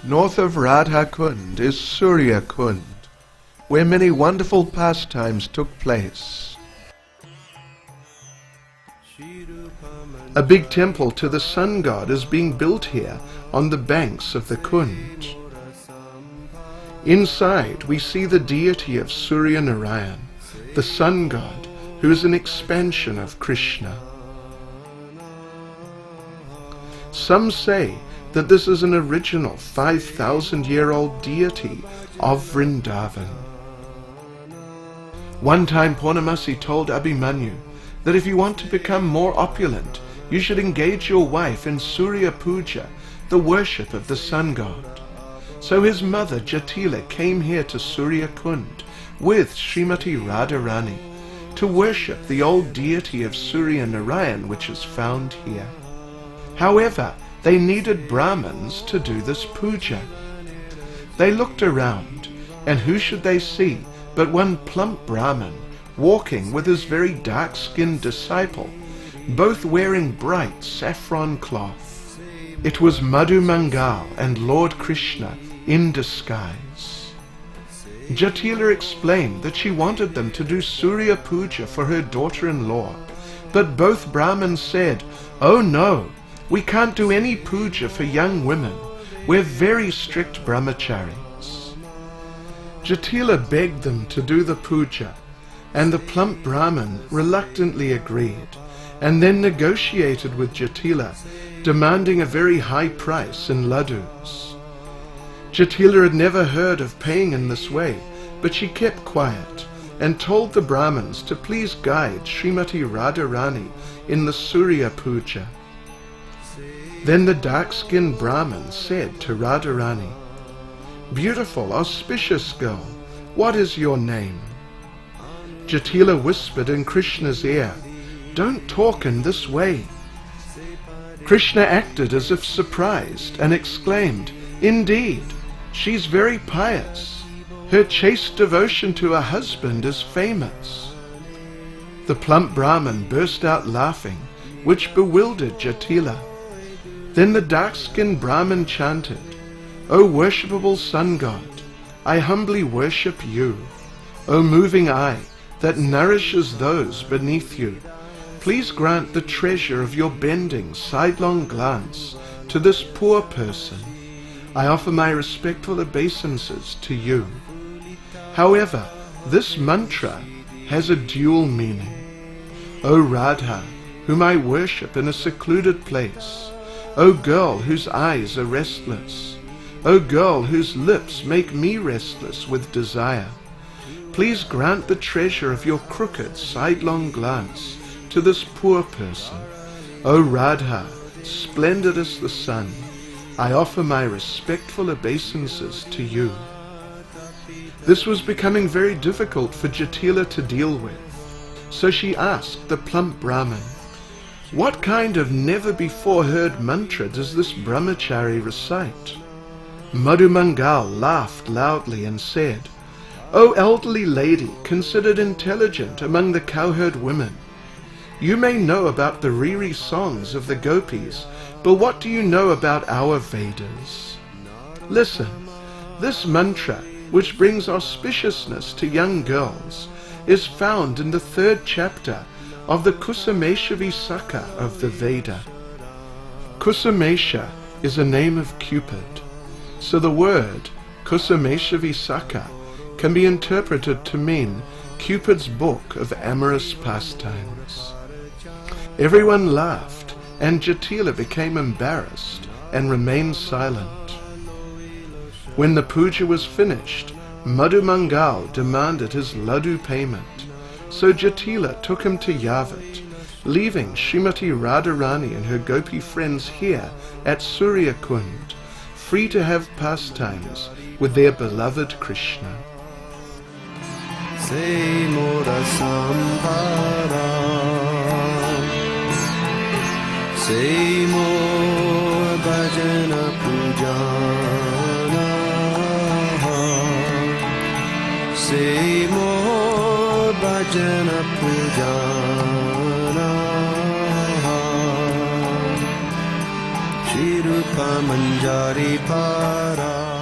North of Radha Kund is Surya Kund, where many wonderful pastimes took place. A big temple to the sun god is being built here on the banks of the Kund. Inside we see the deity of Surya Narayan, the sun god, who is an expansion of Krishna. Some say that this is an original 5,000-year-old deity of Vrindavan. One time Purnamasi told Abhimanyu that if you want to become more opulent, you should engage your wife in Surya Puja, the worship of the sun god. So his mother Jatila came here to Surya Kund with Srimati Radharani to worship the old deity of Surya Narayan, which is found here. However, they needed Brahmins to do this puja. They looked around, and who should they see but one plump Brahmin walking with his very dark-skinned disciple, both wearing bright saffron cloth. It was Madhu Mangal and Lord Krishna in disguise. Jatila explained that she wanted them to do Surya Puja for her daughter-in-law, but both Brahmins said, "Oh no, we can't do any puja for young women. We're very strict brahmacharis." Jatila begged them to do the puja, and the plump Brahmin reluctantly agreed, and then negotiated with Jatila, demanding a very high price in laddus. Jatila had never heard of paying in this way, but she kept quiet and told the Brahmins to please guide Srimati Radharani in the Surya Puja. Then the dark-skinned Brahmin said to Radharani, "Beautiful, auspicious girl, what is your name?" Jatila whispered in Krishna's ear, "Don't talk in this way." Krishna acted as if surprised and exclaimed, "Indeed, she's very pious. Her chaste devotion to her husband is famous." The plump Brahmin burst out laughing, which bewildered Jatila. Then the dark-skinned Brahmin chanted, "O worshipable sun god, I humbly worship you. O moving eye that nourishes those beneath you, please grant the treasure of your bending, sidelong glance to this poor person. I offer my respectful obeisances to you." However, this mantra has a dual meaning. O Radha, whom I worship in a secluded place, O girl whose eyes are restless, O girl whose lips make me restless with desire, please grant the treasure of your crooked, sidelong glance to this poor person. O Radha, splendid as the sun, I offer my respectful obeisances to you. This was becoming very difficult for Jatila to deal with, so she asked the plump Brahmin, "What kind of never-before-heard mantra does this brahmachari recite?" Madhu Mangal laughed loudly and said, "O elderly lady, considered intelligent among the cowherd women, you may know about the Riri songs of the gopis, but what do you know about our Vedas? Listen, this mantra, which brings auspiciousness to young girls, is found in the 3rd chapter of the Kusamesha Visakha of the Veda. Kusamesha is a name of Cupid, so the word Kusamesha Visakha can be interpreted to mean Cupid's book of amorous pastimes. Everyone laughed, and Jatila became embarrassed and remained silent. When the puja was finished, Madhu Mangal demanded his laddu payment, so Jatila took him to Yavat, leaving Srimati Radharani and her gopi friends here at Surya Kund, free to have pastimes with their beloved Krishna. Say Mora Sambhara, say more Bhajana Pujana, say more bhajan pujana Shri Rupa Manjari Para